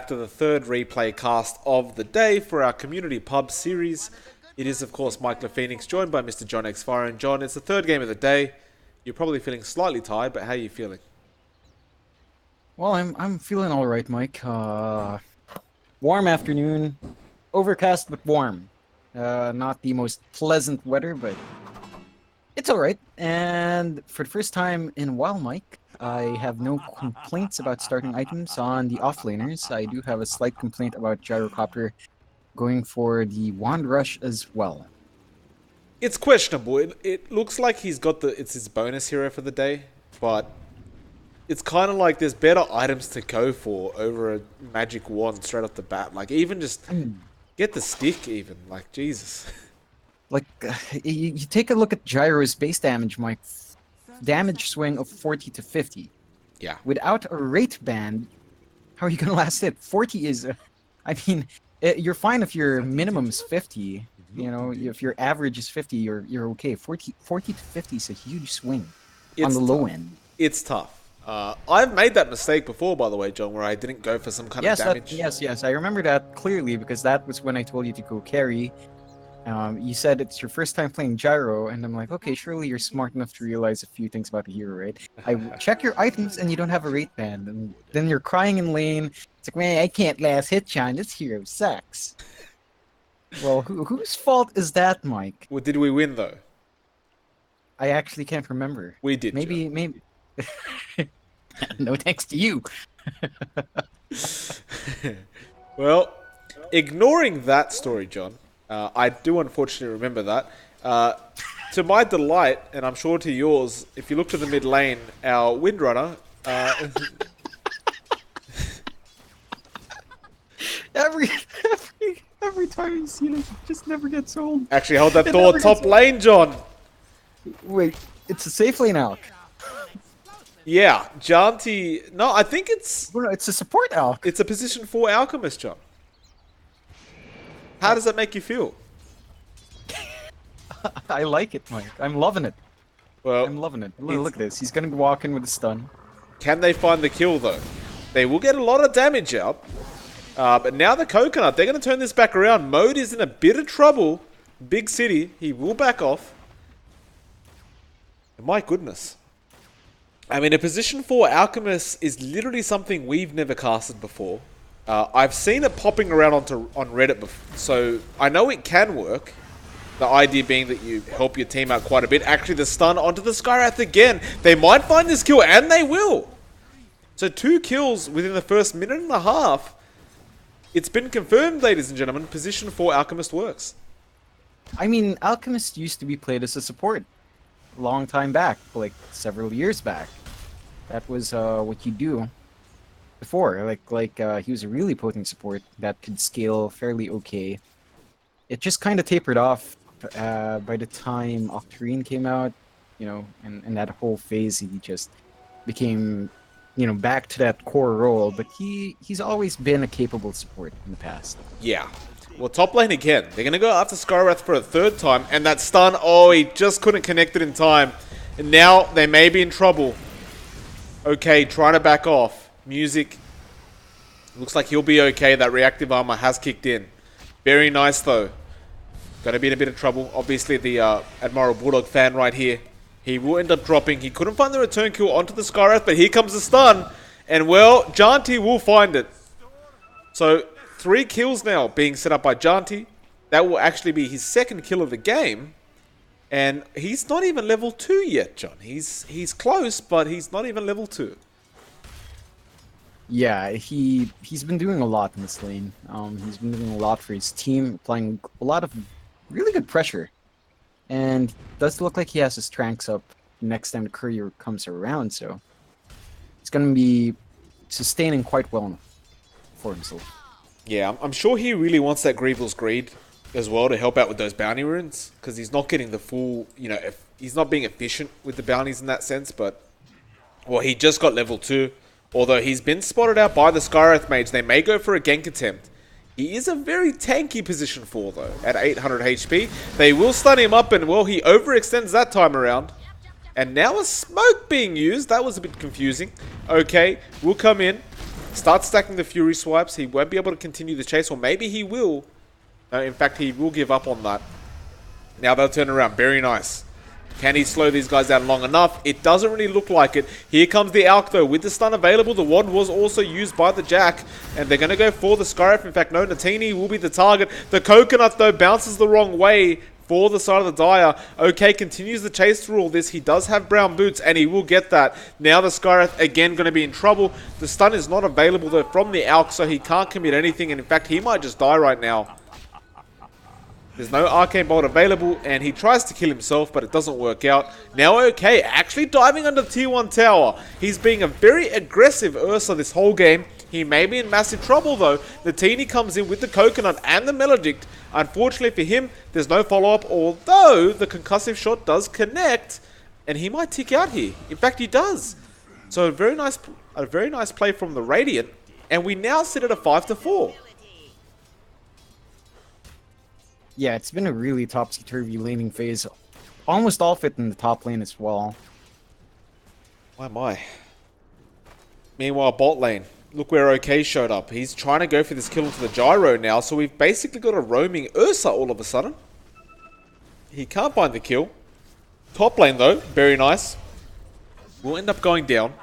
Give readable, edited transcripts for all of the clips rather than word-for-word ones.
back to the third replay cast of the day for our Community Pub series. It is, of course, Mike LaPhoenix, joined by Mr. John X Fire. And John, it's the third game of the day. You're probably feeling slightly tired, but how are you feeling? Well, I'm feeling all right, Mike. Warm afternoon, overcast but warm. Not the most pleasant weather, but it's all right. And for the first time in a while, Mike, I have no complaints about starting items on the offlaners. I do have a slight complaint about Gyrocopter going for the Wand Rush as well. It's questionable. It looks like it's his bonus hero for the day, but it's kind of like there's better items to go for over a magic wand straight off the bat. Like, even just get the stick even. Like, Jesus. Like, you take a look at Gyro's base damage, Mike. Damage swing of 40 to 50. Yeah. Without a rate band, how are you going to last it? 40 is... you're fine if your minimum is 50. You know, if your average is 50, you're okay. 40 to 50 is a huge swing on the low end. It's tough. I've made that mistake before, by the way, John, where I didn't go for some kind of damage. Yes, I remember that clearly because that was when I told you to go carry. You said it's your first time playing Gyro, and I'm like, okay, surely you're smart enough to realize a few things about the hero, right? I check your items, and you don't have a rate band, and then you're crying in lane. It's like, man, I can't last Hitchon. This hero sucks. Well, whose fault is that, Mike? Well, did we win, though? I actually can't remember. We did, Maybe. No thanks to you. Well, ignoring that story, John, I do unfortunately remember that. To my delight, and I'm sure to yours, if you look to the mid lane, our Windrunner... Every time you see it, it just never gets old. Actually, hold that thought. Top lane, John. Wait, it's a safe lane Alk. Yeah, Janti... No, I think it's... Well, no, it's a support Alk. It's a position 4 Alchemist, John. How does that make you feel? I like it, Mike. I'm loving it. Well, I'm loving it. Look at this. He's gonna walk in with a stun. Can they find the kill, though? They will get a lot of damage out. But now the Coconut, they're going to turn this back around. Mode is in a bit of trouble. Big City, he will back off. And my goodness. I mean, a position 4 Alchemist is literally something we've never casted before. I've seen it popping around on Reddit before, so I know it can work. The idea being that you help your team out quite a bit. Actually, the stun onto the Skywrath again. They might find this kill, and they will. So 2 kills within the first minute and a half. It's been confirmed, ladies and gentlemen, position 4 Alchemist works. I mean, Alchemist used to be played as a support a long time back, like several years back. That was what you do before. He was a really potent support that could scale fairly okay. It just kind of tapered off by the time Octarine came out, you know, and that whole phase he just became... you know, back to that core role, but he's always been a capable support in the past. Yeah. Well, top lane again. They're going to go after Skywrath for a third time, and that stun, oh, he just couldn't connect it in time. And now they may be in trouble. Okay, trying to back off. Music. Looks like he'll be okay. That reactive armor has kicked in. Very nice, though. Going to be in a bit of trouble. Obviously, the Admiral Bulldog fan right here. He will end up dropping. He couldn't find the return kill onto the Skywrath, but here comes the stun. And, well, Janti will find it. So, 3 kills now being set up by Janti. That will actually be his second kill of the game. And he's not even level 2 yet, John. He's close, but he's not even level 2. Yeah, he's been doing a lot in this lane. He's been doing a lot for his team, applying a lot of really good pressure. And it does look like he has his Tranks up next time the courier comes around, so it's going to be sustaining quite well for himself. Yeah, I'm sure he really wants that Grievel's Greed as well to help out with those bounty runes, because he's not getting the full, you know, he's not being efficient with the bounties in that sense, but, well, he just got level 2. Although he's been spotted out by the Skywrath Mage, they may go for a gank attempt. He is a very tanky position 4, though, at 800 HP. They will stun him up, and, well, he overextends that time around. And now a smoke being used. That was a bit confusing. Okay, we'll come in. Start stacking the Fury swipes. He won't be able to continue the chase, or maybe he will. No, in fact, he will give up on that. Now they'll turn around. Very nice. Can he slow these guys down long enough? It doesn't really look like it. Here comes the Alk, though. With the stun available, the wand was also used by the Jack. And they're going to go for the Skywrath. In fact, no, Natini will be the target. The Coconut, though, bounces the wrong way for the side of the Dire. OK, continues the chase through all this. He does have brown boots, and he will get that. Now the Skywrath, again, going to be in trouble. The stun is not available, though, from the Alk, so he can't commit anything. And in fact, he might just die right now. There's no Arcane Bolt available, and he tries to kill himself, but it doesn't work out. Now, OK, actually diving under the tier 1 tower. He's being a very aggressive Ursa this whole game. He may be in massive trouble, though. The Teeny comes in with the Coconut and the Melodict. Unfortunately for him, there's no follow-up, although the concussive shot does connect, and he might tick out here. In fact, he does. So a very nice play from the Radiant, and we now sit at a 5-4. Yeah, it's been a really topsy-turvy laning phase. Almost all fit in the top lane as well. My. Meanwhile, bot lane. Look where OK showed up. He's trying to go for this kill into the Gyro now, so we've basically got a roaming Ursa all of a sudden. He can't find the kill. Top lane, though, very nice. Will end up going down.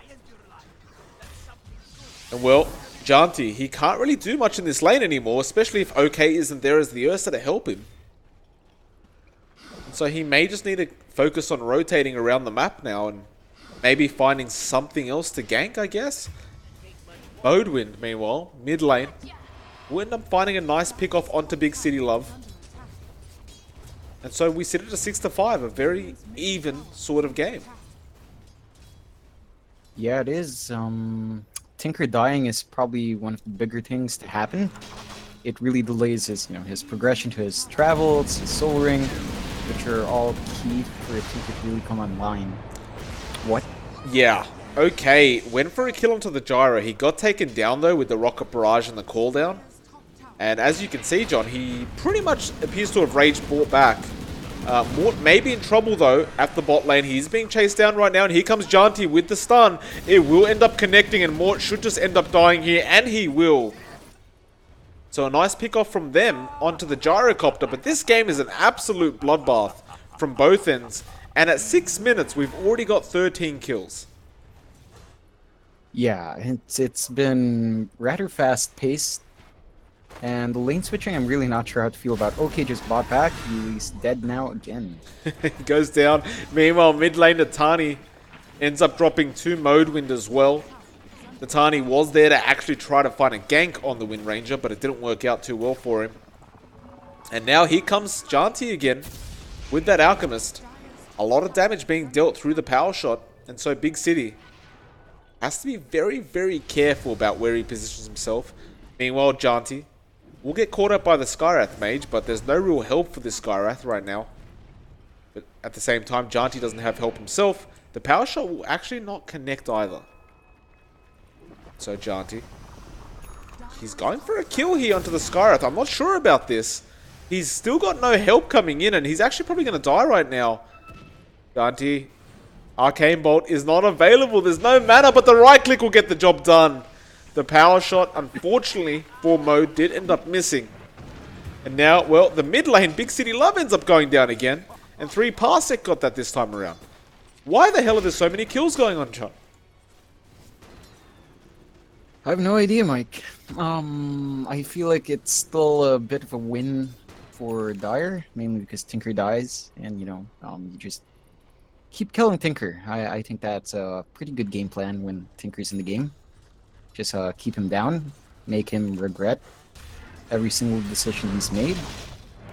And, well, Janti, he can't really do much in this lane anymore, especially if OK isn't there as the Ursa to help him. So he may just need to focus on rotating around the map now and maybe finding something else to gank, I guess. Modewind, meanwhile, mid lane, will end up finding a nice pick off onto Big City Love. And so we sit at a 6-5, a very even sort of game. Yeah, it is. Tinker dying is probably one of the bigger things to happen. It really delays his, his progression to his travels, his soul ring, which are all key for Tinker to really come online. What? Yeah. Okay, went for a kill onto the Gyro. He got taken down, though, with the Rocket Barrage and the cooldown. And as you can see, John, he pretty much appears to have rage brought back. Mort may be in trouble, though, at the bot lane. He's being chased down right now, and here comes Janti with the stun. It will end up connecting, and Mort should just end up dying here, and he will. So a nice pick off from them onto the Gyrocopter, but this game is an absolute bloodbath from both ends. And at 6 minutes, we've already got 13 kills. Yeah, it's been rather fast-paced. And the lane switching, I'm really not sure how to feel about. OK just bought back. He's dead now again. He goes down. Meanwhile, mid lane, Natani ends up dropping 2 Modewind as well. Natani was there to actually try to find a gank on the Wind Ranger, but it didn't work out too well for him. And now here comes Janti again with that Alchemist. A lot of damage being dealt through the power shot. And so Big City has to be very, very careful about where he positions himself. Meanwhile, Janti will get caught up by the Skywrath mage, but there's no real help for this Skywrath right now. But at the same time, Janti doesn't have help himself. The power shot will actually not connect either. So Janti, he's going for a kill here onto the Skywrath. I'm not sure about this. He's still got no help coming in, and he's actually probably going to die right now. Janti, Arcane Bolt is not available. There's no mana, but the right click will get the job done. The power shot, unfortunately, for Mode did end up missing. And now, well, the mid lane, Big City Love ends up going down again. And 3 Parsec got that this time around. Why the hell are there so many kills going on, John? I have no idea, Mike. I feel like it's still a bit of a win for Dire, mainly because Tinker dies. And, you just keep killing Tinker. I think that's a pretty good game plan when Tinker's in the game. Just keep him down, make him regret every single decision he's made,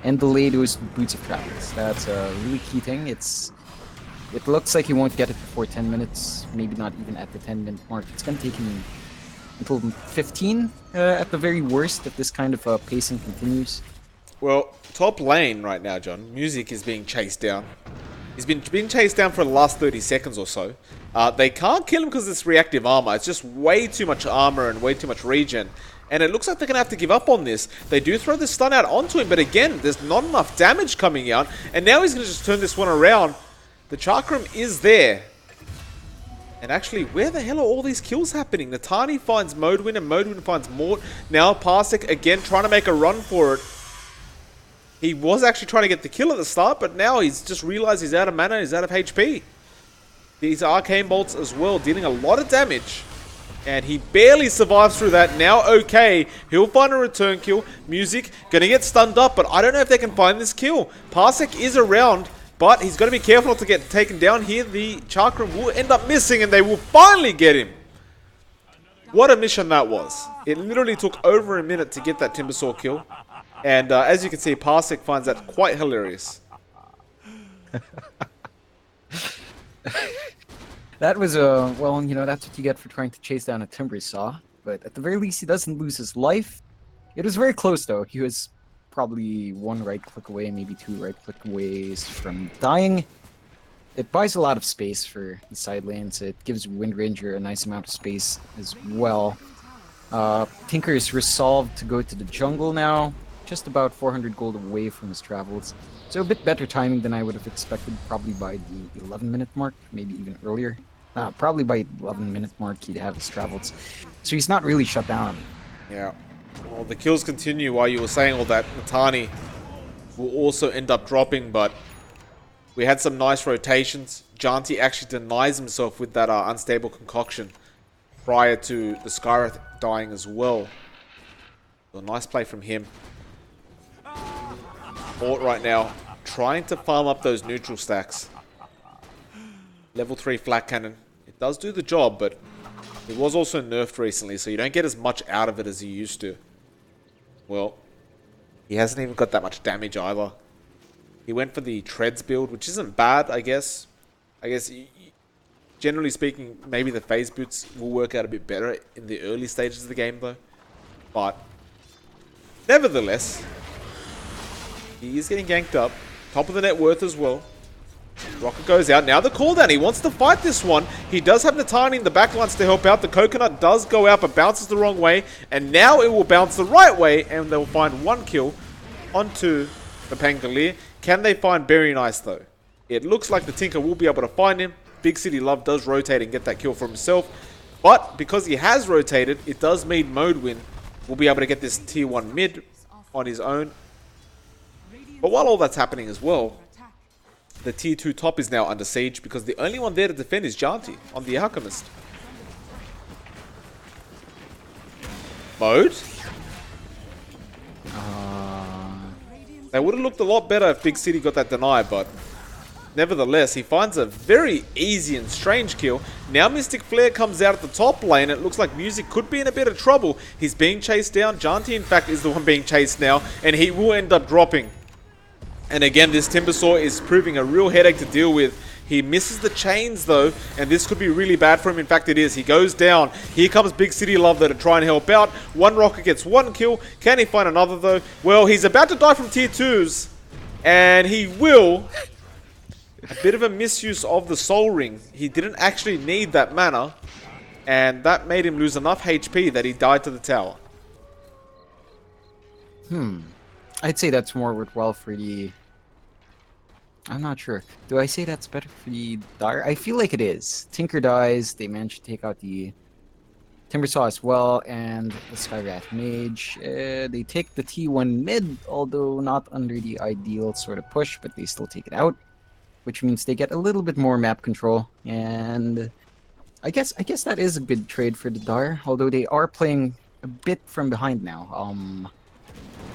and delay those Boots of Travels. That's a really key thing. It looks like he won't get it before 10 minutes, maybe not even at the 10-minute mark. It's going to take him until 15 at the very worst if this kind of pacing continues. Well, top lane right now, John, Music is being chased down. He's been being chased down for the last 30 seconds or so. They can't kill him because of this reactive armor. It's just way too much armor and way too much regen. And it looks like they're going to have to give up on this. They do throw the stun out onto him, but again, there's not enough damage coming out. And now he's going to just turn this one around. The Chakram is there. And actually, where the hell are all these kills happening? Natani finds Modwin and Modwin finds Mort. Now Parsec again trying to make a run for it. He was actually trying to get the kill at the start, but now he's just realized he's out of mana, he's out of HP. These arcane bolts as well, dealing a lot of damage. And he barely survives through that. Now, okay, he'll find a return kill. Music, gonna get stunned up, but I don't know if they can find this kill. Parsec is around, but he's got to be careful not to get taken down here. The Chakram will end up missing, and they will finally get him. What a mission that was. It literally took over a minute to get that Timbersaw kill. And as you can see, Parsec finds that quite hilarious. That was well, you know, that's what you get for trying to chase down a Timbersaw. But at the very least, he doesn't lose his life. It was very close, though. He was probably one right click away, maybe two right click aways from dying. It buys a lot of space for the side lanes. It gives Wind Ranger a nice amount of space as well. Tinker is resolved to go to the jungle now. Just about 400 gold away from his travels. So a bit better timing than I would have expected, probably by the 11-minute mark, maybe even earlier. Probably by 11-minute mark he'd have his travels. So he's not really shut down. Yeah. Well, the kills continue while you were saying all that. Natani will also end up dropping, but we had some nice rotations. Janti actually denies himself with that unstable concoction prior to the Skywrath dying as well. So a nice play from him. Mort right now trying to farm up those neutral stacks. Level 3 flat cannon. It does do the job, but it was also nerfed recently, so you don't get as much out of it as you used to. Well, he hasn't even got that much damage either. He went for the treads build, which isn't bad, I guess. Generally speaking, maybe the phase boots will work out a bit better in the early stages of the game, though. But nevertheless, he is getting ganked up. Top of the net worth as well. Rocket goes out. Now the cooldown. He wants to fight this one. He does have Natani in the backlines to help out. The coconut does go out, but bounces the wrong way. And now it will bounce the right way, and they'll find one kill onto the Pangolier. Can they find Berry Nice, though? It looks like the Tinker will be able to find him. Big City Love does rotate and get that kill for himself. But because he has rotated, it does mean Modwin will be able to get this tier 1 mid on his own. But while all that's happening as well, the tier 2 top is now under siege because the only one there to defend is Janti on the Alchemist. Mode? They would have looked a lot better if Big City got that deny, but nevertheless, he finds a very easy and strange kill. Now Mystic Flare comes out at the top lane. It looks like Music could be in a bit of trouble. He's being chased down. Janti, in fact, is the one being chased now, and he will end up dropping. And again, this Timbersaw is proving a real headache to deal with. He misses the chains, though, and this could be really bad for him. In fact, it is. He goes down. Here comes Big City Love, though, to try and help out. One rocket gets one kill. Can he find another, though? Well, he's about to die from tier 2s, and he will. A bit of a misuse of the Soul Ring. He didn't actually need that mana, and that made him lose enough HP that he died to the tower. I'd say that's more worthwhile for the... I'm not sure. Do I say that's better for the Dire? I feel like it is. Tinker dies, they manage to take out the Timbersaw as well, and the Skywrath Mage. They take the T1 mid, although not under the ideal sort of push, but they still take it out, which means they get a little bit more map control, and I guess that is a good trade for the Dire, although they are playing a bit from behind now.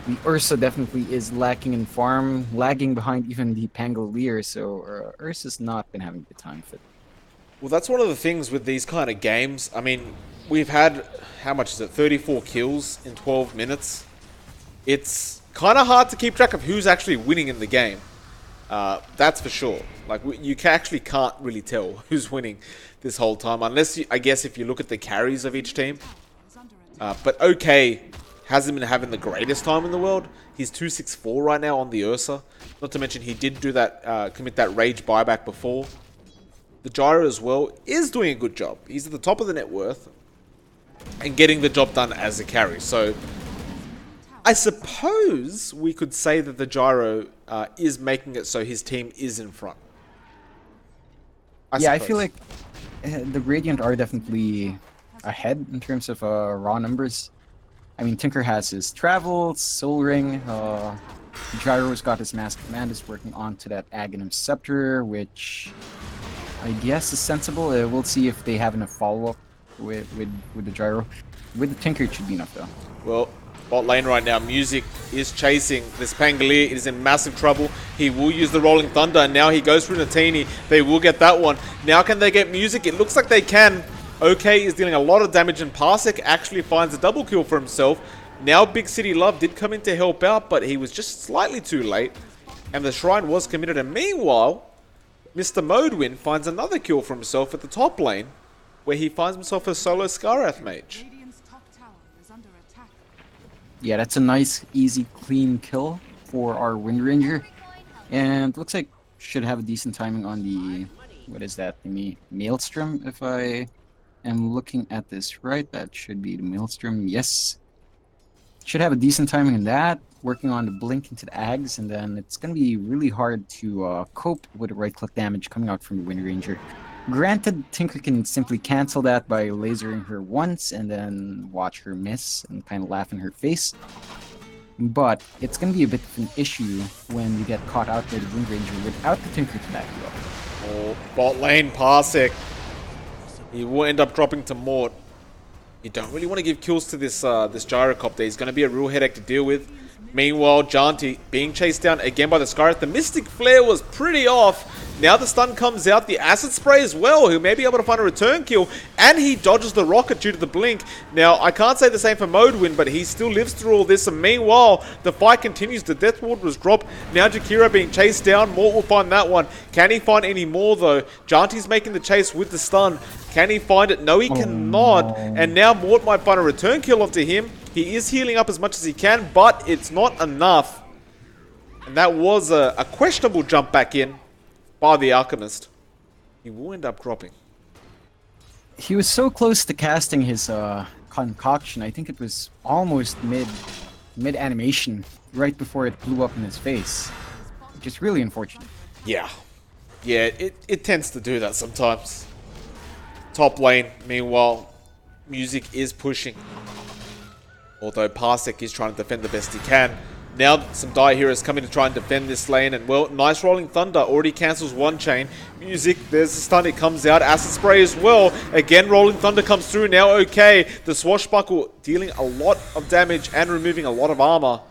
The Ursa definitely is lacking in farm, lagging behind even the Pangolier, so Ursa's not been having a good time with it. Well, that's one of the things with these kind of games. I mean, we've had, how much is it, 34 kills in 12 minutes. It's kind of hard to keep track of who's actually winning in the game. That's for sure. Like, you actually can't really tell who's winning this whole time, unless, I guess, if you look at the carries of each team. But OK hasn't been having the greatest time in the world. He's 264 right now on the Ursa. Not to mention he did do that, commit that rage buyback before. The Gyro as well is doing a good job. He's at the top of the net worth and getting the job done as a carry. So I suppose we could say that the Gyro is making it so his team is in front. I feel like The Radiant are definitely ahead in terms of raw numbers. I mean, Tinker has his Travels, Soul Ring, Gyro's got his Mask Command, is working on to that Aghanim Scepter, which I guess is sensible. We'll see if they have enough follow-up with the Gyro. With the Tinker, it should be enough, though. Well, bot lane right now, Music is chasing this Pangolier. It is in massive trouble. He will use the Rolling Thunder, and now he goes for Natini. They will get that one. Now can they get Music? It looks like they can. OK is dealing a lot of damage, and Parsec actually finds a double kill for himself. Now Big City Love did come in to help out, but he was just slightly too late. And the Shrine was committed. And meanwhile, Mr. Modwin finds another kill for himself at the top lane, where he finds himself a solo Skarath mage. Yeah, that's a nice, easy, clean kill for our Wind Ranger. And looks like should have a decent timing on the... What is that thingy? Maelstrom, if I am looking at this right. That should be the Maelstrom. Yes. Should have a decent timing in that. Working on the blink into the Ags, and then it's going to be really hard to cope with the right-click damage coming out from the Wind Ranger. Granted, Tinker can simply cancel that by lasering her once and then watch her miss and kind of laugh in her face. But it's going to be a bit of an issue when you get caught out by the Wind Ranger without the Tinker to back you up. Oh, bot lane Parsec. He will end up dropping to Mort. You don't really want to give kills to this Gyrocopter. He's going to be a real headache to deal with. Meanwhile, Janti being chased down again by the Skarath. The Mystic Flare was pretty off. Now the stun comes out. The Acid Spray as well, who may be able to find a return kill. And he dodges the rocket due to the blink. Now, I can't say the same for Modwin, but he still lives through all this. And meanwhile, the fight continues. The Death Ward was dropped. Now Jakiro being chased down. Mort will find that one. Can he find any more, though? Janti's making the chase with the stun. Can he find it? No, he cannot. No. And now Mort might find a return kill onto him. He is healing up as much as he can, but it's not enough. And that was a questionable jump back in by the Alchemist. He will end up dropping. He was so close to casting his concoction. I think it was almost mid animation, right before it blew up in his face. Which is really unfortunate. Yeah. Yeah, it tends to do that sometimes. Top lane, meanwhile, Music is pushing. Although Parsec is trying to defend the best he can. Now some Dire Heroes coming to try and defend this lane. And well, nice Rolling Thunder already cancels one chain. Music, there's the stun, it comes out. Acid Spray as well. Again, Rolling Thunder comes through. Now OK. The Swashbuckle dealing a lot of damage and removing a lot of armor.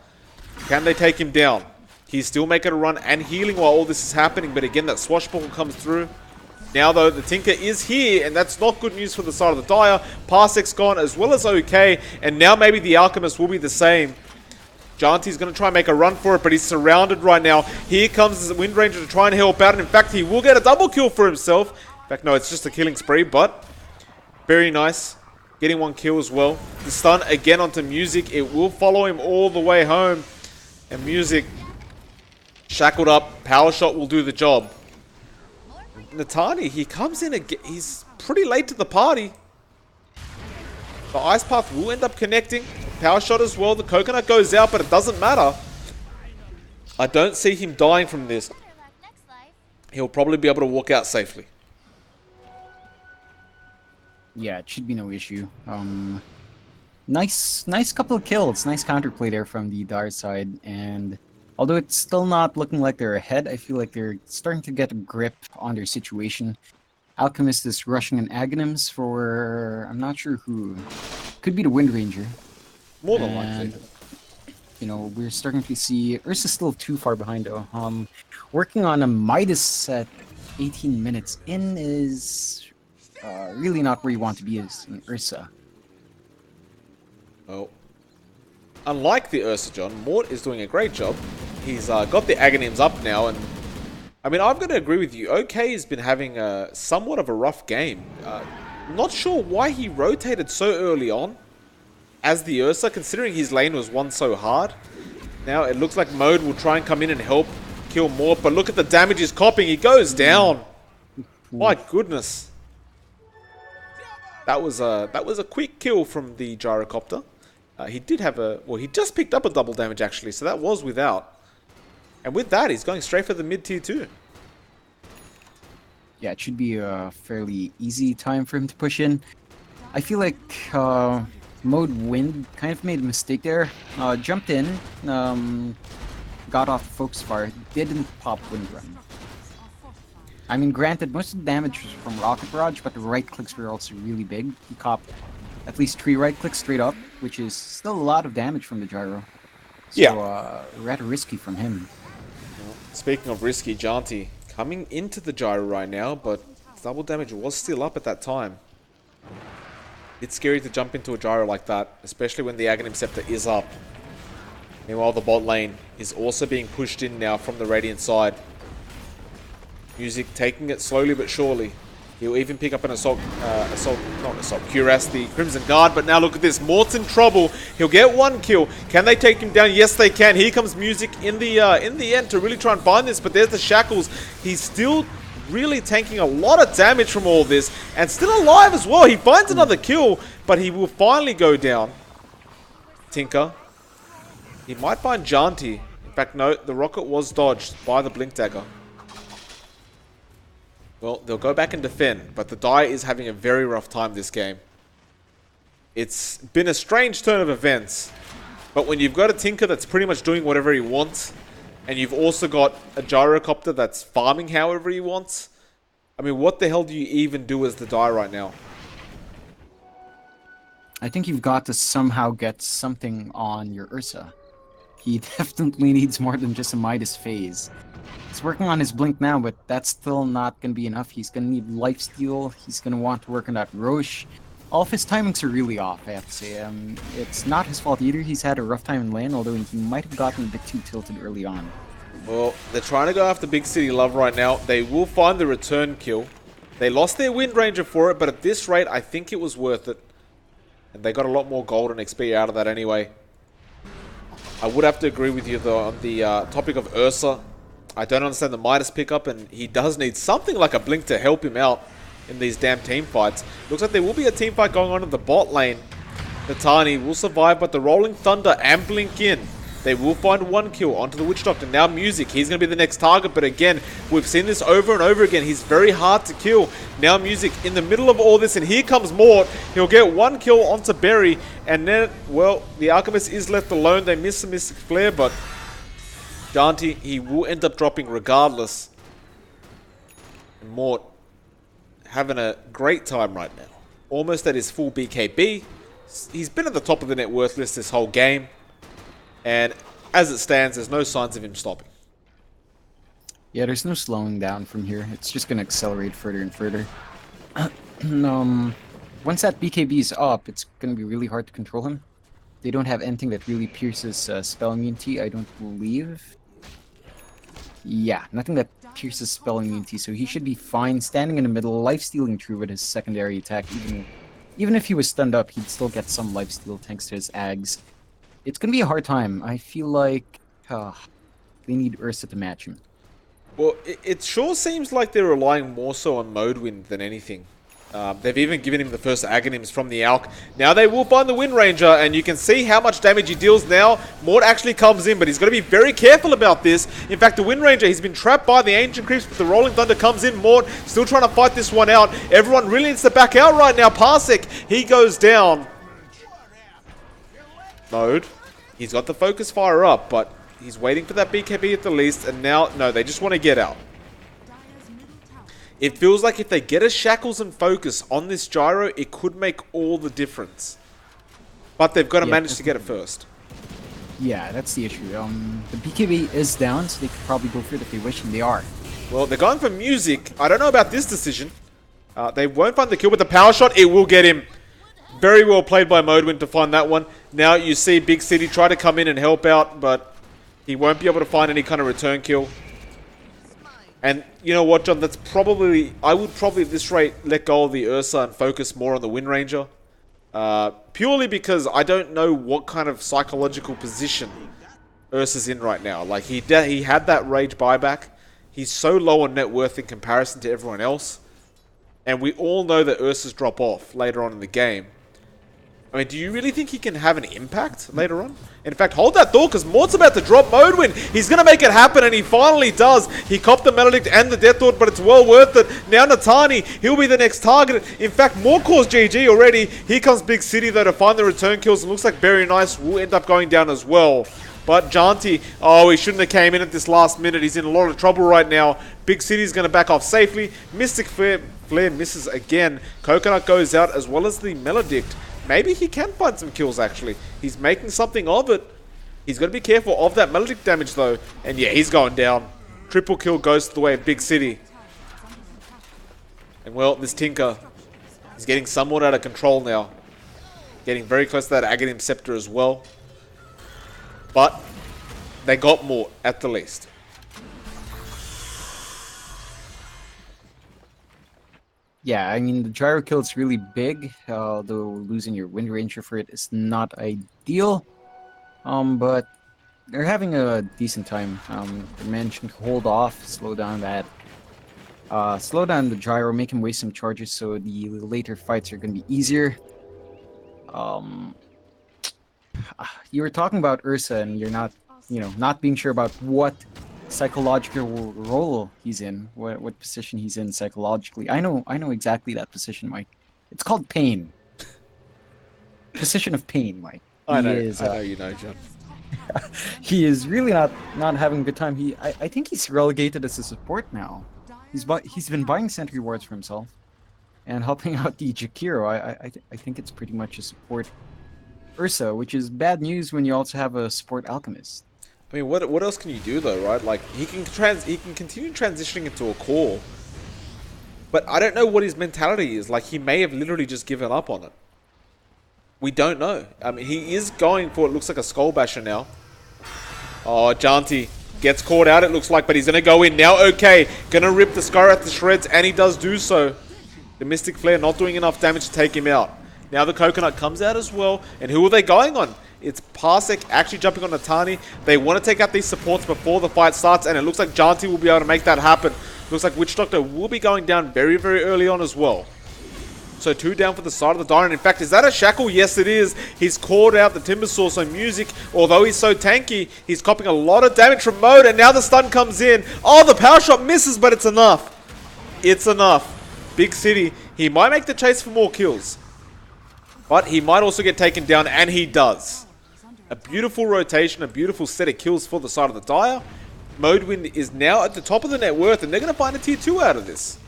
Can they take him down? He's still making a run and healing while all this is happening. But again, that Swashbuckle comes through. Now, though, the Tinker is here, and that's not good news for the side of the Dire. Parsec's gone, as well as OK, and now maybe the Alchemist will be the same. Janti's going to try and make a run for it, but he's surrounded right now. Here comes the Wind Ranger to try and help out, and in fact, he will get a double kill for himself. In fact, no, it's just a killing spree, but very nice. Getting one kill as well. The stun again onto Music. It will follow him all the way home. And Music, shackled up. Power Shot will do the job. Natani, he comes in again. He's pretty late to the party. The Ice Path will end up connecting. Power Shot as well. The Coconut goes out, but it doesn't matter. I don't see him dying from this. He'll probably be able to walk out safely. Yeah, it should be no issue. Nice couple of kills. Nice counterplay there from the Dire side. And although it's still not looking like they're ahead, I feel like they're starting to get a grip on their situation. Alchemist is rushing an Aghanims for... I'm not sure who. Could be the Wind Ranger. More than likely. You know, we're starting to see... Ursa's still too far behind, though. Working on a Midas at 18 minutes in is really not where you want to be as an Ursa. Oh. Unlike the Ursa, John, Mort is doing a great job. He's got the Aghanims up now, and I mean, I'm going to agree with you. OK has been having somewhat of a rough game. Not sure why he rotated so early on as the Ursa, considering his lane was won so hard. Now it looks like Mode will try and come in and help kill Mort, but look at the damage he's copping. He goes down. My goodness. That was a quick kill from the Gyrocopter. He did have well, he just picked up a double damage actually, so that was without. And with that, he's going straight for the mid tier 2. Yeah, it should be a fairly easy time for him to push in. I feel like Mode Wind kind of made a mistake there. Jumped in, got off Focus Fire, didn't pop Wind Run. I mean, granted, most of the damage was from Rocket Barrage, but the right clicks were also really big. He copped at least 3 right clicks straight up, which is still a lot of damage from the gyro. So, Yeah. rather risky from him. Speaking of risky, Janti coming into the gyro right now, but double damage was still up at that time. It's scary to jump into a gyro like that, especially when the Aghanim Scepter is up. Meanwhile, the bot lane is also being pushed in now from the Radiant side. Music taking it slowly but surely. He'll even pick up an Cuirass, the Crimson Guard, but now look at this. Mort's in trouble. He'll get 1 kill. Can they take him down? Yes, they can. Here comes Music in the end to really try and find this, but there's the Shackles. He's still really tanking a lot of damage from all this, and still alive as well. He finds another kill, but he will finally go down. Tinker. He might find Janti. In fact, no, the rocket was dodged by the Blink Dagger. Well, they'll go back and defend, but the Dire is having a very rough time this game. It's been a strange turn of events, but when you've got a Tinker that's pretty much doing whatever he wants, and you've also got a Gyrocopter that's farming however he wants, I mean, what the hell do you even do as the Dire right now? I think you've got to somehow get something on your Ursa. He definitely needs more than just a Midas phase. He's working on his Blink now, but that's still not going to be enough. He's going to need Lifesteal. He's going to want to work on that Roche. All of his timings are really off, I have to say. It's not his fault either. He's had a rough time in lane, although he might have gotten a bit too tilted early on. Well, they're trying to go after Big City Love right now. They will find the return kill. They lost their Wind Ranger for it, but at this rate, I think it was worth it. And they got a lot more gold and XP out of that anyway. I would have to agree with you, though, on the topic of Ursa. I don't understand the Midas pickup, and he does need something like a Blink to help him out in these damn team fights. Looks like there will be a team fight going on in the bot lane. Natani will survive, but the Rolling Thunder and Blink in. They will find 1 kill onto the Witch Doctor. Now Music, he's going to be the next target, but again, we've seen this over and over again. He's very hard to kill. Now Music in the middle of all this, and here comes Mort. He'll get 1 kill onto Berry, and then, well, the Alchemist is left alone. They miss the Mystic Flare, but Dante, he will end up dropping regardless. And Mort having a great time right now. Almost at his full BKB. He's been at the top of the net worth list this whole game. And as it stands, there's no signs of him stopping. Yeah, there's no slowing down from here. It's just going to accelerate further and further. Once that BKB is up, it's going to be really hard to control him. They don't have anything that really pierces spell immunity, I don't believe. Yeah, nothing that pierces spell immunity, so he should be fine. Standing in the middle, life-stealing through with his secondary attack. Even if he was stunned up, he'd still get some life-steal thanks to his Ags. It's going to be a hard time. I feel like they need Ursa to match him. Well, it sure seems like they're relying more so on Modewind than anything. They've even given him the first Aghanims from the Alk. Now they will find the Wind Ranger, and you can see how much damage he deals now. Mort actually comes in, but he's got to be very careful about this. In fact, the Wind Ranger, he's been trapped by the Ancient Creeps, but the Rolling Thunder comes in. Mort still trying to fight this one out. Everyone really needs to back out right now. Parsec, he goes down. Mode. He's got the Focus Fire up, but he's waiting for that BKB at the least, and now, no, they just want to get out. It feels like if they get a Shackles and Focus on this Gyro, it could make all the difference. But they've got to manage to get it first. Yeah, that's the issue. The BKB is down, so they could probably go for it if they wish, and they are. Well, they're going for Music. I don't know about this decision. They won't find the kill with the Power Shot. It will get him. Very well played by Modewind to find that one. Now you see Big City try to come in and help out, but he won't be able to find any kind of return kill. And you know what, John? That's probably... I would probably at this rate let go of the Ursa and focus more on the Wind Ranger. Purely because I don't know what kind of psychological position Ursa's in right now. Like, he had that Rage buyback. He's so low on net worth in comparison to everyone else. And we all know that Ursa's drop off later on in the game. I mean, do you really think he can have an impact later on? In fact, hold that thought, because Mort's about to drop Modwin. He's going to make it happen, and he finally does. He copped the Maledict and the Death Thought, but it's well worth it. Now Natani, he'll be the next target. In fact, Mort calls GG already. Here comes Big City, though, to find the return kills. It looks like Very Nice will end up going down as well. But Janti, oh, he shouldn't have came in at this last minute. He's in a lot of trouble right now. Big City's going to back off safely. Mystic Flare misses again. Coconut goes out, as well as the Maledict. Maybe he can find some kills, actually. He's making something of it. He's got to be careful of that Maledict damage, though. And yeah, he's going down. Triple kill goes to the way of Big City. And well, this Tinker is getting somewhat out of control now. Getting very close to that Aghanim Scepter as well. But they got more, at the least. Yeah, I mean, the gyro kill is really big, although losing your Wind Ranger for it is not ideal. But they're having a decent time. They're managing to hold off, slow down the gyro, make him waste some charges, so the later fights are going to be easier. You were talking about Ursa, and you're not, not being sure about what psychological role he's in, what position he's in psychologically. I know exactly that position, Mike. It's called pain. Position of pain, Mike. I know you know, John. He is really not having a good time. I think he's relegated as a support now. He's been buying sentry wards for himself and helping out the Jakiro. I think it's pretty much a support Ursa, which is bad news when you also have a support alchemist. I mean, what else can you do though, right? Like he can continue transitioning into a core, but I don't know what his mentality is. Like he may have literally just given up on it. We don't know. I mean, he is going for it looks like a skull basher now. Oh, Janti gets caught out, it looks like, but he's gonna go in now. Okay, gonna rip the Skywrath to shreds, and he does do so. The Mystic Flare not doing enough damage to take him out. Now the Coconut comes out as well, and who are they going on? It's Parsec actually jumping on Natani. They want to take out these supports before the fight starts, and it looks like Janti will be able to make that happen. Looks like Witch Doctor will be going down very, very early on as well. So 2 down for the side of the Dyron. In fact, is that a Shackle? Yes, it is. He's called out the Timbersaw, so Music, although he's so tanky, he's copping a lot of damage from Mode, and now the stun comes in. Oh, the Power Shot misses, but it's enough. It's enough. Big City, he might make the chase for more kills, but he might also get taken down, and he does. A beautiful rotation, a beautiful set of kills for the side of the Dire. Modwin is now at the top of the net worth, and they're going to find a tier 2 out of this.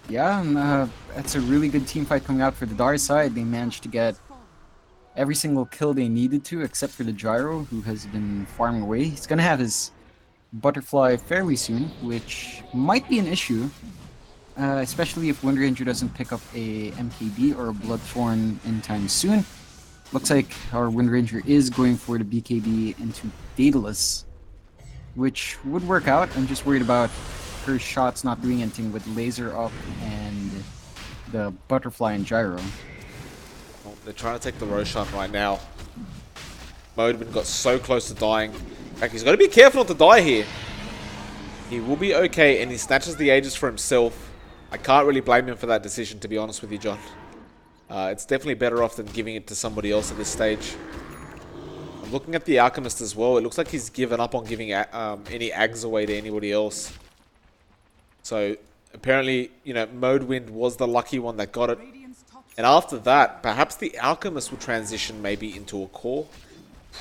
Yeah, and that's a really good team fight coming out for the Dire side. They managed to get every single kill they needed to, except for the Gyro, who has been farming away. He's going to have his Butterfly fairly soon, which might be an issue. Especially if Wind Ranger doesn't pick up a MKB or a Bloodthorn anytime soon. Looks like our Wind Ranger is going for the BKB into Daedalus, which would work out. I'm just worried about her shots not doing anything with Laser up and the Butterfly and Gyro. Well, they're trying to take the Roshan right now. Modwin got so close to dying. In fact, he's got to be careful not to die here. He will be okay, and he snatches the Aegis for himself. I can't really blame him for that decision, to be honest with you, John. It's definitely better off than giving it to somebody else at this stage. I'm looking at the Alchemist as well. It looks like he's given up on giving any Ags away to anybody else. So, apparently, Modwind was the lucky one that got it. And after that, perhaps the Alchemist will transition maybe into a core.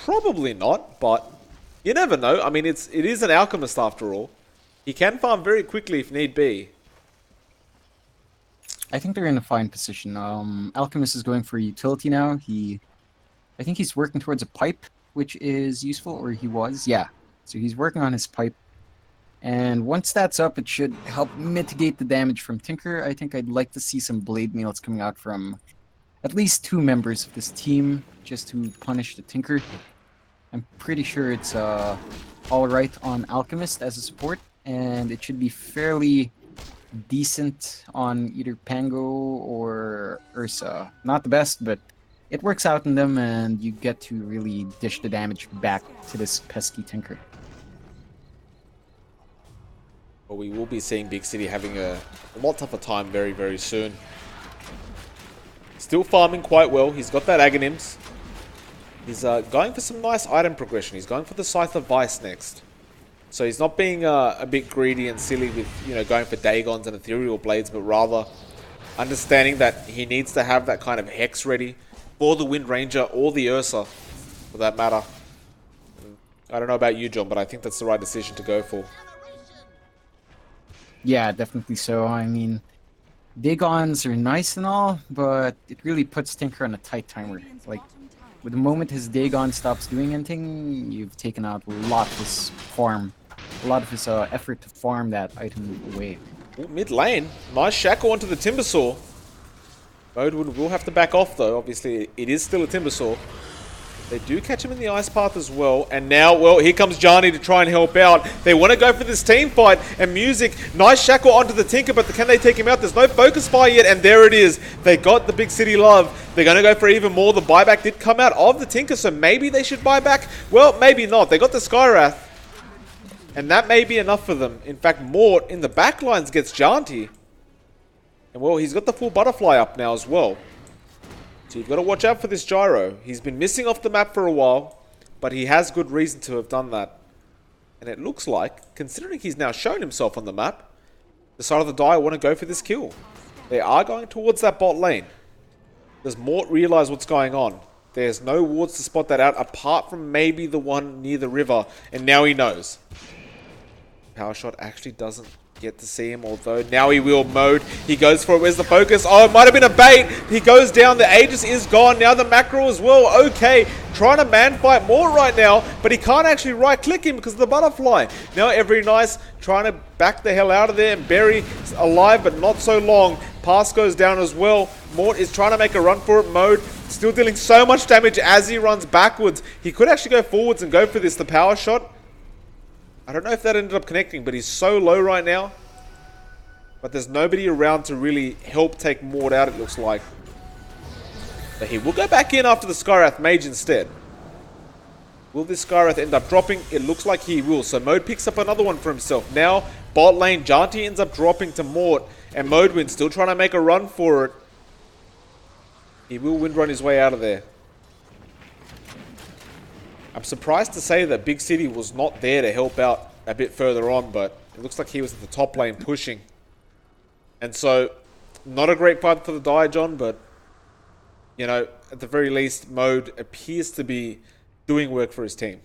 Probably not, but you never know. I mean, it is an Alchemist after all. He can farm very quickly if need be. I think they're in a fine position. Alchemist is going for utility now. I think he's working towards a pipe, which is useful, or he was. Yeah, so he's working on his pipe. And once that's up, it should help mitigate the damage from Tinker. I think I'd like to see some blade mails coming out from at least 2 members of this team, just to punish the Tinker. I'm pretty sure it's alright on Alchemist as a support, and it should be fairly decent on either Pango or Ursa. Not the best, but it works out in them, and you get to really dish the damage back to this pesky Tinker. Well, we will be seeing Big City having a lot tougher time very, very soon. Still farming quite well. He's got that Aghanims. He's going for some nice item progression. He's going for the Scythe of Vice next. So he's not being a bit greedy and silly with, you know, going for Dagons and Ethereal Blades, but rather understanding that he needs to have that kind of Hex ready for the Wind Ranger or the Ursa, for that matter. I don't know about you, John, but I think that's the right decision to go for. Yeah, definitely so. I mean, Dagons are nice and all, but it really puts Tinker on a tight timer. Like, with the moment his Dagon stops doing anything, you've taken out a lot of his farm. A lot of his effort to farm that item away. Ooh, mid lane. Nice shackle onto the Timbersaw. Mode will have to back off, though. Obviously, it is still a Timbersaw. They do catch him in the ice path as well. And now, well, here comes Johnny to try and help out. They want to go for this team fight. And Music, nice shackle onto the Tinker, but can they take him out? There's no focus fire yet, and there it is. They got the Big City Love. They're going to go for even more. The buyback did come out of the Tinker, so maybe they should buy back. Well, maybe not. They got the Skywrath. And that may be enough for them. In fact, Mort in the backlines gets Janti. And, well, he's got the full butterfly up now as well. So you've got to watch out for this Gyro. He's been missing off the map for a while, but he has good reason to have done that. And it looks like, considering he's now shown himself on the map, the side of the die want to go for this kill. They are going towards that bot lane. Does Mort realize what's going on? There's no wards to spot that out, apart from maybe the one near the river. And now he knows. Power Shot actually doesn't get to see him, although now he will. Mode, he goes for it. Where's the focus? Oh, it might have been a bait. He goes down. The Aegis is gone. Now the macro as well. Okay, trying to man fight more right now, but he can't actually right click him because of the butterfly. Now Every Nice trying to back the hell out of there, and Berry alive but not so long. Pass goes down as well. Mort is trying to make a run for it. Mode still dealing so much damage as he runs backwards. He could actually go forwards and go for this, the Power Shot. I don't know if that ended up connecting, but he's so low right now. But there's nobody around to really help take Mort out, it looks like. But he will go back in after the Skywrath Mage instead. Will this Skywrath end up dropping? It looks like he will. So Mode picks up another one for himself. Now, bot lane, Janti ends up dropping to Mort. And Modewin still trying to make a run for it. He will windrun his way out of there. I'm surprised to say that Big City was not there to help out a bit further on, but it looks like he was at the top lane pushing. And so, not a great fight for the die, John, but, you know, at the very least, Mode appears to be doing work for his team.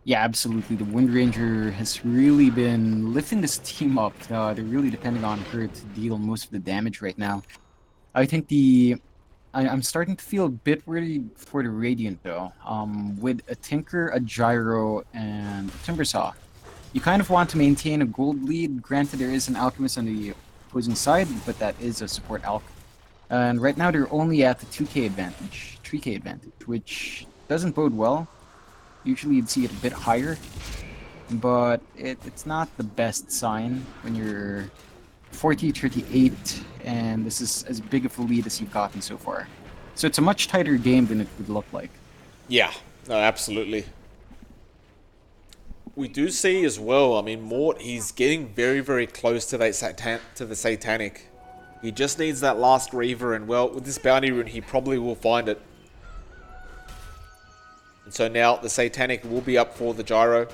Yeah, absolutely. The Wind Ranger has really been lifting this team up. They're really depending on her to deal most of the damage right now. I think I'm starting to feel a bit worried for the Radiant, though. With a Tinker, a Gyro, and a Timbersaw, you kind of want to maintain a gold lead. Granted, there is an Alchemist on the opposing side, but that is a support Alch. And right now, they're only at the 2k advantage, 3k advantage, which doesn't bode well. Usually, you'd see it a bit higher, but it's not the best sign when you're 40-38, and this is as big of a lead as you've gotten so far. So it's a much tighter game than it would look like. Yeah, no, absolutely. We do see as well, I mean, Mort, he's getting very, very close to the Satanic. He just needs that last Reaver, and well, with this bounty rune, he probably will find it. And so now the Satanic will be up for the Gyro.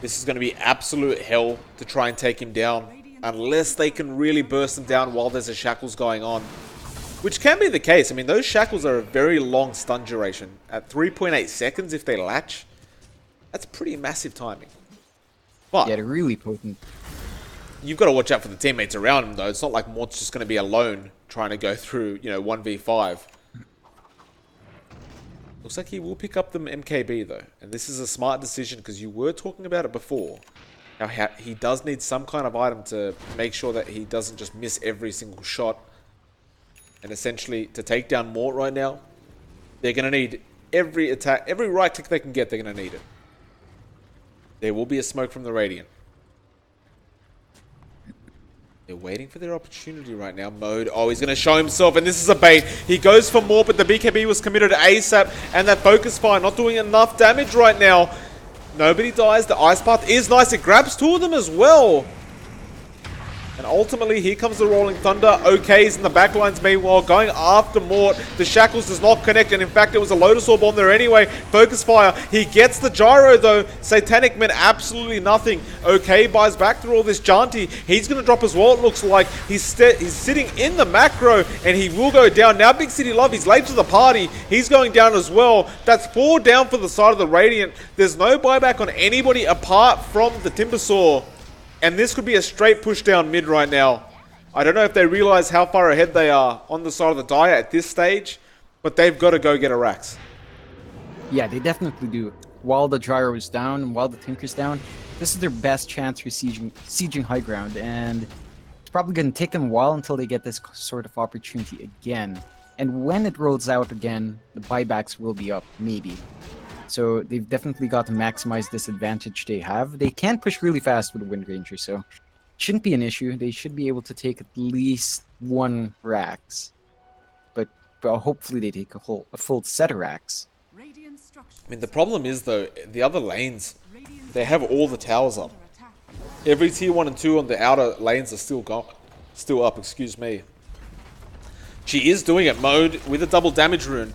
This is going to be absolute hell to try and take him down. Unless they can really burst them down while there's a shackles going on. Which can be the case. I mean, those shackles are a very long stun duration. At 3.8 seconds if they latch, that's pretty massive timing. But yeah, they're really potent. You've got to watch out for the teammates around him, though. It's not like Mort's just going to be alone trying to go through, you know, 1v5. Looks like he will pick up the MKB, though. And this is a smart decision because you were talking about it before. Now, he does need some kind of item to make sure that he doesn't just miss every single shot. And essentially, to take down Mort right now, they're going to need every attack, every right click they can get, they're going to need it. There will be a smoke from the Radiant. They're waiting for their opportunity right now. Mode, oh, he's going to show himself, and this is a bait. He goes for more, but the BKB was committed ASAP, and that focus fire not doing enough damage right now. Nobody dies. The Ice Path is nice. It grabs two of them as well. And ultimately, here comes the Rolling Thunder. OK's in the backlines, meanwhile, going after Mort. The Shackles does not connect, and in fact, it was a Lotus Orb on there anyway. Focus Fire. He gets the Gyro, though. Satanic meant absolutely nothing. OK buys back through all this Janti. He's going to drop as well, it looks like. He's sitting in the macro, and he will go down. Now, Big City Love, he's late to the party. He's going down as well. That's 4 down for the side of the Radiant. There's no buyback on anybody apart from the Timbersaw. And this could be a straight push down mid right now. I don't know if they realize how far ahead they are on the side of the Dire at this stage, but they've got to go get a Rax. Yeah, they definitely do. While the Gyro is down and while the Tinker's down, this is their best chance for sieging high ground, and it's probably going to take them a while until they get this sort of opportunity again. And when it rolls out again, the buybacks will be up, maybe. So they've definitely got to maximize this advantage they have. They can push really fast with the Wind Ranger, so it shouldn't be an issue. They should be able to take at least 1 Rax. But hopefully they take a full set of Rax. I mean, the problem is, though, the other lanes, they have all the towers up. Every tier 1 and 2 on the outer lanes are still up, excuse me. She is doing it, Mode, with a double damage rune.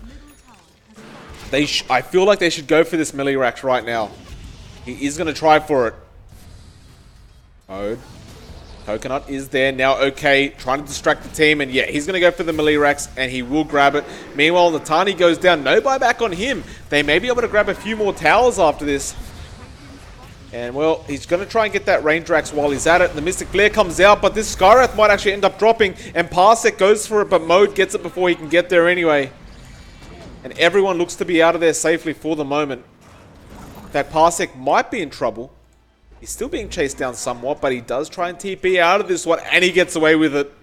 I feel like they should go for this melee Rax right now. He is going to try for it. Mode. Coconut is there now. OK, trying to distract the team. And yeah, he's going to go for the melee Rax, and he will grab it. Meanwhile, Natani goes down. No buyback on him. They may be able to grab a few more towers after this. And, well, he's going to try and get that range Rax while he's at it. The Mystic Flare comes out, but this Skywrath might actually end up dropping. And Parsec goes for it, but Mode gets it before he can get there anyway. And everyone looks to be out of there safely for the moment. That Parsec might be in trouble. He's still being chased down somewhat, but he does try and TP out of this one, and he gets away with it.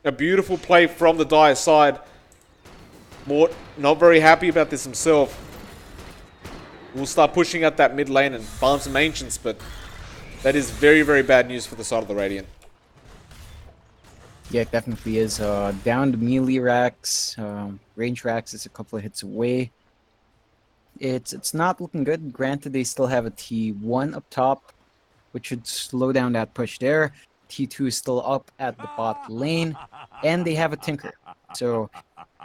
A beautiful play from the Dire side. Mort not very happy about this himself. We'll start pushing out that mid lane and farm some Ancients, but that is very, very bad news for the side of the Radiant. Yeah, it definitely is. Down to melee Rax. Range Rax is a couple of hits away. It's not looking good. Granted, they still have a T1 up top, which should slow down that push there. T2 is still up at the bot lane, and they have a Tinker. So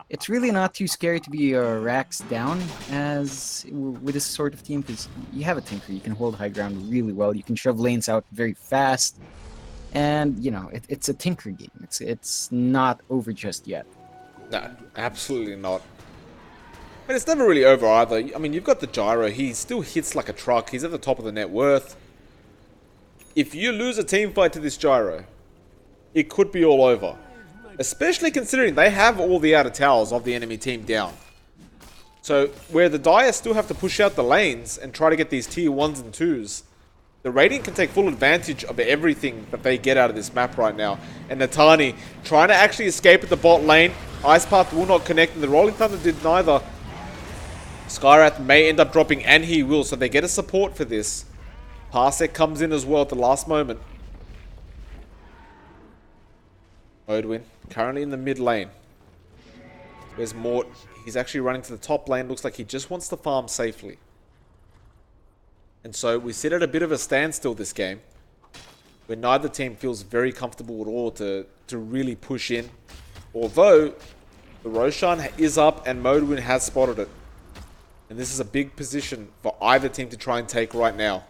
it's really not too scary to be Rax down as with this sort of team, because you have a Tinker. You can hold high ground really well. You can shove lanes out very fast. And, you know, it's a Tinker game. It's not over just yet. No, absolutely not. But it's never really over either. I mean, you've got the Gyro. He still hits like a truck. He's at the top of the net worth. If you lose a team fight to this Gyro, it could be all over. Especially considering they have all the outer towers of the enemy team down. So, where the Dire still have to push out the lanes and try to get these tier 1s and 2s, the Radiant can take full advantage of everything that they get out of this map right now. And Natani trying to actually escape at the bot lane. Ice Path will not connect, and the Rolling Thunder did neither. Skywrath may end up dropping, and he will, so they get a support for this. Parsec comes in as well at the last moment. Odwin, currently in the mid lane. Where's Mort? He's actually running to the top lane. Looks like he just wants to farm safely. And so we sit at a bit of a standstill this game, where neither team feels very comfortable at all to really push in. Although, the Roshan is up and Modwin has spotted it. And this is a big position for either team to try and take right now.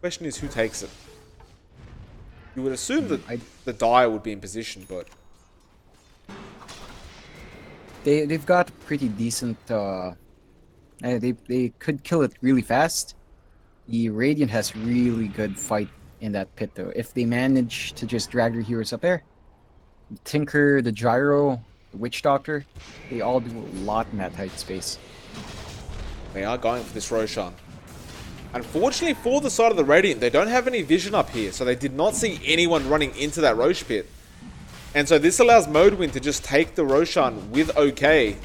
Question is, who takes it? You would assume that the Dire would be in position, but they've got pretty decent. They could kill it really fast. The Radiant has really good fight in that pit, though. If they manage to just drag their heroes up there, the Tinker, the Gyro, the Witch Doctor, they all do a lot in that tight space. They are going for this Roshan. Unfortunately for the side of the Radiant, they don't have any vision up here, so they did not see anyone running into that Rosh pit. And so this allows Modwin to just take the Roshan with OK.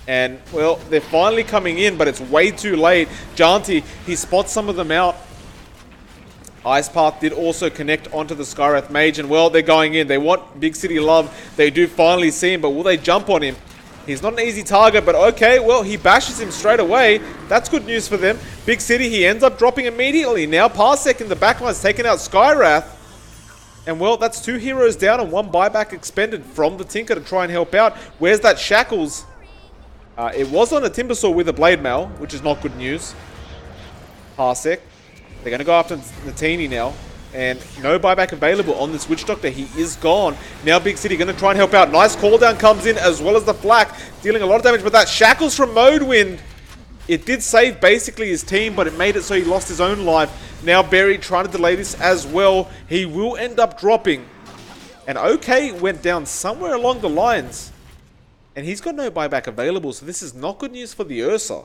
And, well, they're finally coming in, but it's way too late. Janti, he spots some of them out. Ice Path did also connect onto the Skywrath Mage, and, well, they're going in. They want Big City Love. They do finally see him, but will they jump on him? He's not an easy target, but okay, well, he bashes him straight away. That's good news for them. Big City, he ends up dropping immediately. Now Parsec in the backline's taking out Skywrath. And well, that's 2 heroes down and 1 buyback expended from the Tinker to try and help out. Where's that Shackles? It was on a Timbersaw with a Blade Mail, which is not good news. Parsec. They're going to go after Natini now. And no buyback available on this Witch Doctor. He is gone. Now Big City going to try and help out. Nice call down comes in as well as the flak. Dealing a lot of damage. But that Shackles from Modewind. It did save basically his team, but it made it so he lost his own life. Now Berry trying to delay this as well. He will end up dropping. And OK went down somewhere along the lines. And he's got no buyback available. So this is not good news for the Ursa.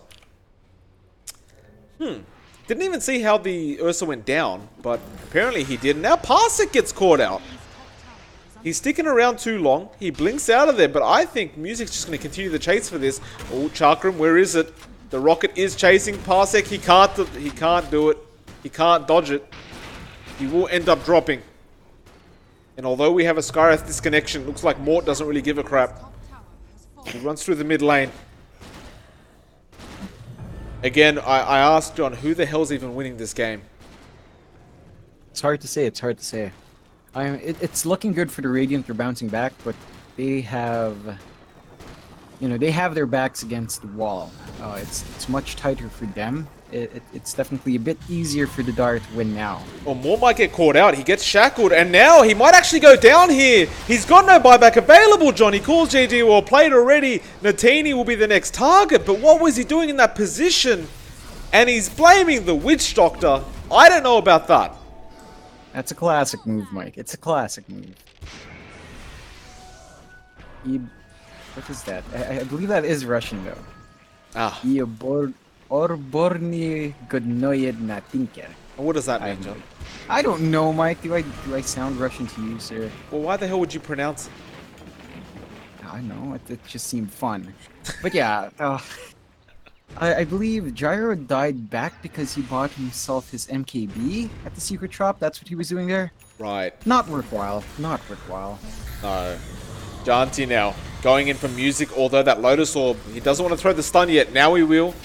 Didn't even see how the Ursa went down, but apparently he did. Now Parsec gets caught out. He's sticking around too long. He blinks out of there, but I think Music's just going to continue the chase for this. Oh, Chakram, where is it? The Rocket is chasing Parsec. He can't do it. He can't dodge it. He will end up dropping. And although we have a Skywrath disconnection, looks like Mort doesn't really give a crap. He runs through the mid lane. Again, I asked John, who the hell's even winning this game? It's hard to say. It's hard to say. It's looking good for the Radiant. They're bouncing back, but they have, they have their backs against the wall. It's much tighter for them. It's definitely a bit easier for the Dire to win now. Well, Moore might get caught out. He gets shackled, and now he might actually go down here. He's got no buyback available, John. He calls JG, well played already. Natini will be the next target, but what was he doing in that position? And he's blaming the Witch Doctor. I don't know about that. That's a classic move, Mike. It's a classic move. What is that? I believe that is Russian, though. Ah. Orborny Godnoyed na Tinker. What does that mean, John? I don't know, Mike. Do I sound Russian to you, sir? Well, why the hell would you pronounce it? I don't know. It just seemed fun. But yeah, I believe Gyro died back because he bought himself his MKB at the secret shop. That's what he was doing there. Right. Not worthwhile. Not worthwhile. No. Janti now going in for Music, although that Lotus Orb, he doesn't want to throw the stun yet. Now he will.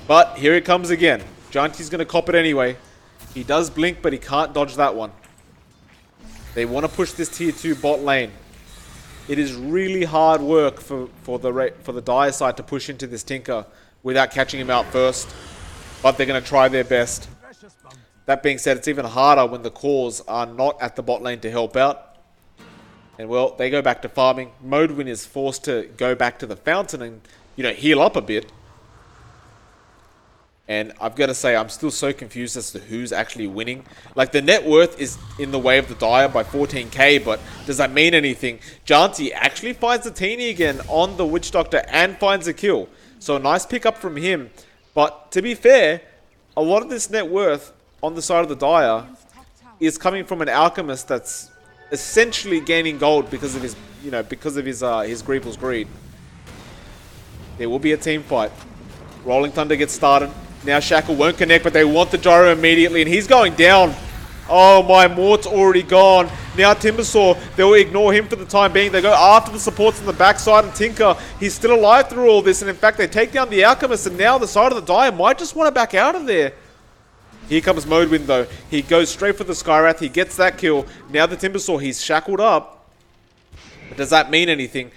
But here it comes again. Janti's going to cop it anyway. He does blink, but he can't dodge that one. They want to push this tier 2 bot lane. It is really hard work for the Dire side to push into this Tinker without catching him out first. But they're going to try their best. That being said, it's even harder when the cores are not at the bot lane to help out. And well, they go back to farming. Modewin is forced to go back to the fountain and, heal up a bit. And I've got to say, I'm still so confused as to who's actually winning. Like, the net worth is in the way of the Dire by 14k, but does that mean anything? Janti actually finds the Teeny again on the Witch Doctor and finds a kill. So a nice pickup from him. But to be fair, a lot of this net worth on the side of the Dire is coming from an Alchemist that's essentially gaining gold because of his, his Greevil's Greed. There will be a team fight. Rolling Thunder gets started. Now Shackle won't connect, but they want the Gyro immediately, and he's going down. Oh my, Mort's already gone. Now Timbersaw, they'll ignore him for the time being. They go after the supports on the backside, and Tinker, he's still alive through all this, and in fact, they take down the Alchemist, and now the side of the Dire might just want to back out of there. Here comes Modewind though. He goes straight for the Skywrath, he gets that kill. Now the Timbersaw, he's shackled up. But does that mean anything?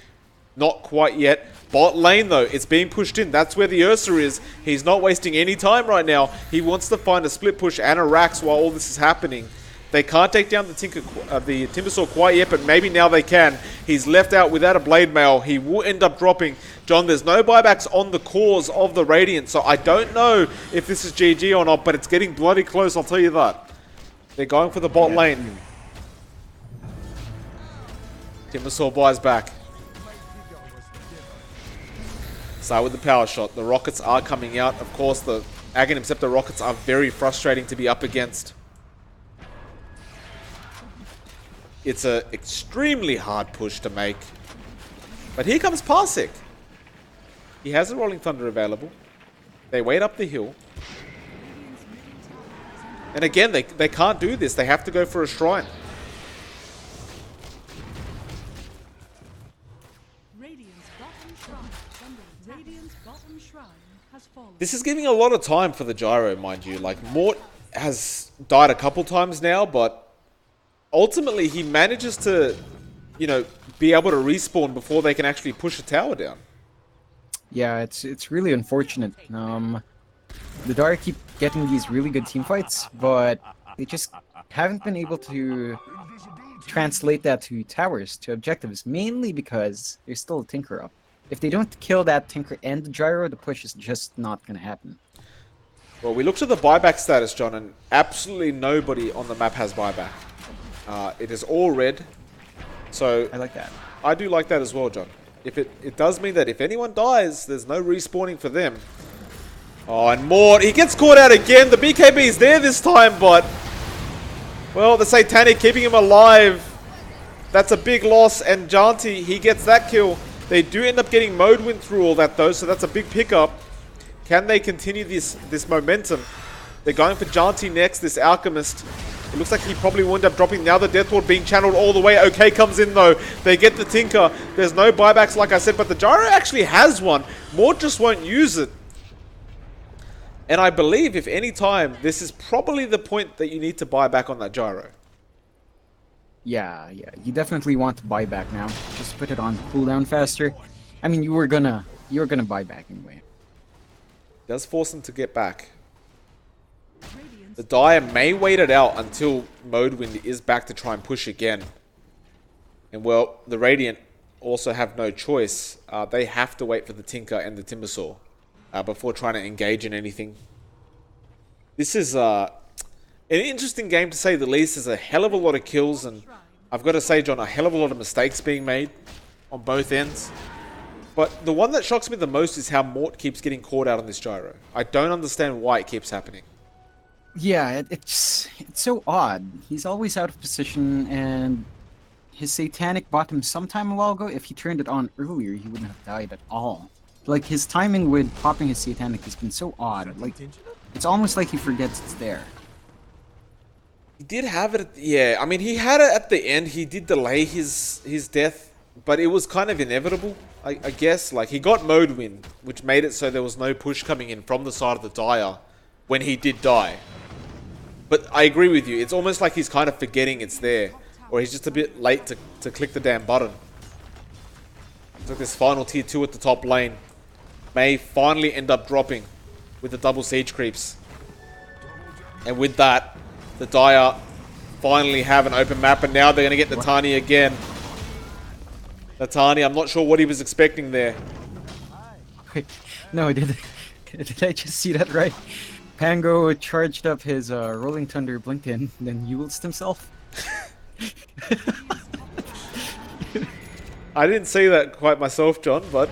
Not quite yet. Bot lane though, it's being pushed in. That's where the Ursa is. He's not wasting any time right now. He wants to find a split push and a Rax while all this is happening. They can't take down the Timbersaw quite yet, but maybe now they can. He's left out without a Blade Mail. He will end up dropping. John, there's no buybacks on the cores of the Radiant, so I don't know if this is GG or not, but it's getting bloody close, I'll tell you that. They're going for the bot lane. Timbersaw buys back. Start with the power shot. The rockets are coming out. Of course, the Aghanim Scepter rockets are very frustrating to be up against. It's an extremely hard push to make. But here comes Parsec. He has a Rolling Thunder available. They wait up the hill. And again, they can't do this. They have to go for a Shrine. Radiant's bottom shrine is under attack. Radiant's bottom shrine has fallen. This is giving a lot of time for the gyro, mind you. Like, Mort has died a couple times now, but ultimately he manages to, you know, be able to respawn before they can actually push a tower down. Yeah, it's really unfortunate. The Dara keep getting these really good team fights, but they just haven't been able to translate that to towers, to objectives, mainly because there's still a Tinker up. If they don't kill that Tinker and the gyro, the push is just not going to happen. Well, we looked at the buyback status, John, and absolutely nobody on the map has buyback. It is all red, so I like that. I do like that as well, John. If it does mean that if anyone dies, there's no respawning for them. Oh, and Mort, he gets caught out again. The BKB is there this time, but well, the Satanic keeping him alive. That's a big loss, and Janti, he gets that kill. They do end up getting Modwin through all that though, so that's a big pickup. Can they continue this momentum? They're going for Janti next, this Alchemist. It looks like he probably will end up dropping now. The Death Ward being channeled all the way. OK comes in though. They get the Tinker. There's no buybacks like I said, but the Gyro actually has one. Mort just won't use it. And I believe if any time, this is probably the point that you need to buy back on that Gyro. Yeah. You definitely want to buy back now. Just put it on cooldown faster. I mean, you were gonna buy back anyway. Does force him to get back. The Dire may wait it out until Modwin is back to try and push again. And well, the Radiant also have no choice. They have to wait for the Tinker and the Timbersaw before trying to engage in anything. This is an interesting game to say the least. There's a hell of a lot of kills, and I've got to say, John, a hell of a lot of mistakes being made on both ends. But the one that shocks me the most is how Mort keeps getting caught out on this Gyro. I don't understand why it keeps happening. Yeah, it's so odd. He's always out of position, and his Satanic bought him some time a while ago. If he turned it on earlier, he wouldn't have died at all. Like, his timing with popping his Satanic has been so odd. Like, it's almost like he forgets it's there. He did have it, yeah. I mean, he had it at the end. He did delay his death, but it was kind of inevitable, I guess. Like, he got Modwin, which made it so there was no push coming in from the side of the Dire when he did die. But I agree with you. It's almost like he's kind of forgetting it's there. Or he's just a bit late to click the damn button. Looks like this final tier 2 at the top lane may finally end up dropping with the double siege creeps. And with that, the Dire finally have an open map. And now they're going to get Natani again. Natani, I'm not sure what he was expecting there. Wait, no, did I just see that right? Pango charged up his Rolling Thunder, blinked in, then Eulsed himself. I didn't see that quite myself, John, but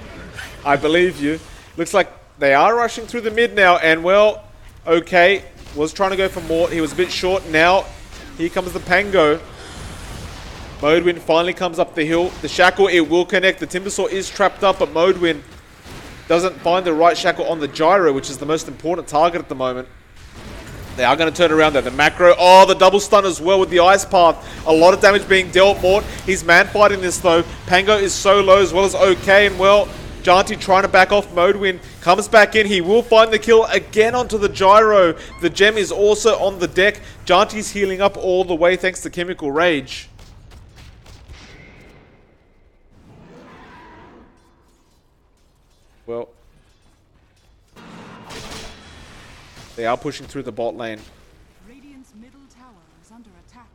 I believe you. Looks like they are rushing through the mid now, and well, okay, was trying to go for Mort. He was a bit short. Now, here comes the Pango. Modwin finally comes up the hill. The Shackle, it will connect. The Timbersaw is trapped up, but Modwin doesn't find the right Shackle on the Gyro, which is the most important target at the moment. They are going to turn around there. The macro, oh, the double stun as well with the Ice Path. A lot of damage being dealt. Mort, he's man fighting this though. Pango is so low as well as OK, and well, Janti trying to back off Modwin. Comes back in. He will find the kill again onto the Gyro. The gem is also on the deck. Janti's healing up all the way thanks to Chemical Rage. Well, they are pushing through the bot lane. Radiant's middle tower is under attack.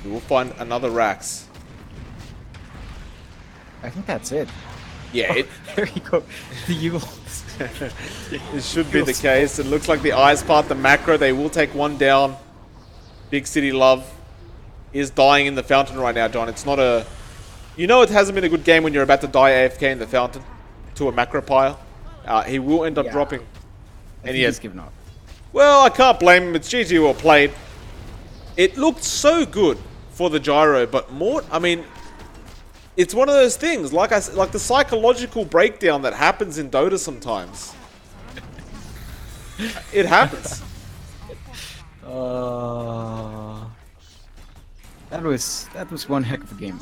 We will find another Rax. I think that's it. Yeah, it, There you go. The Eulst. it should be the case. It looks like the Ice Path, the macro, they will take one down. Big City Love is dying in the fountain right now, John. It's not a... You know it hasn't been a good game when you're about to die AFK in the fountain to a macro pyre. He will end up dropping. And he's given up. Well, I can't blame him. It's GG well played. It looked so good for the Gyro, but Mort, I mean, it's one of those things, like the psychological breakdown that happens in Dota sometimes. It happens. That was one heck of a game.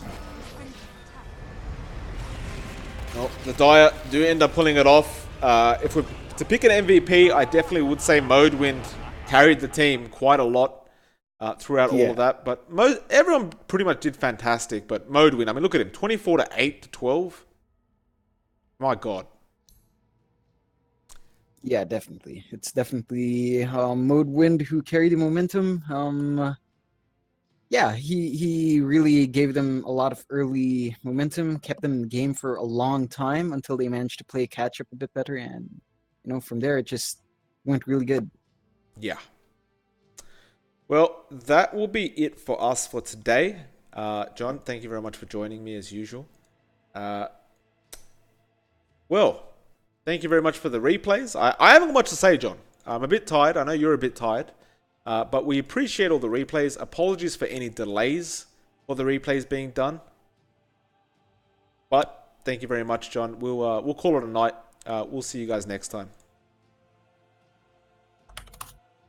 Well, the Dire do end up pulling it off. If we're to pick an MVP, I definitely would say Modewind carried the team quite a lot throughout all Yeah. of that. But everyone pretty much did fantastic. But Modewind, I mean, look at him, 24 to 8 to 12. My God. Yeah, definitely. It's definitely Modewind who carried the momentum. Yeah, he really gave them a lot of early momentum, kept them in the game for a long time until they managed to play catch up a bit better, and from there it just went really good. Yeah. Well, that will be it for us for today. John, thank you very much for joining me as usual. Well, thank you very much for the replays. I haven't got much to say, John. I'm a bit tired. I know you're a bit tired. But we appreciate all the replays. Apologies for any delays for the replays being done. But thank you very much, John. We'll call it a night. We'll see you guys next time.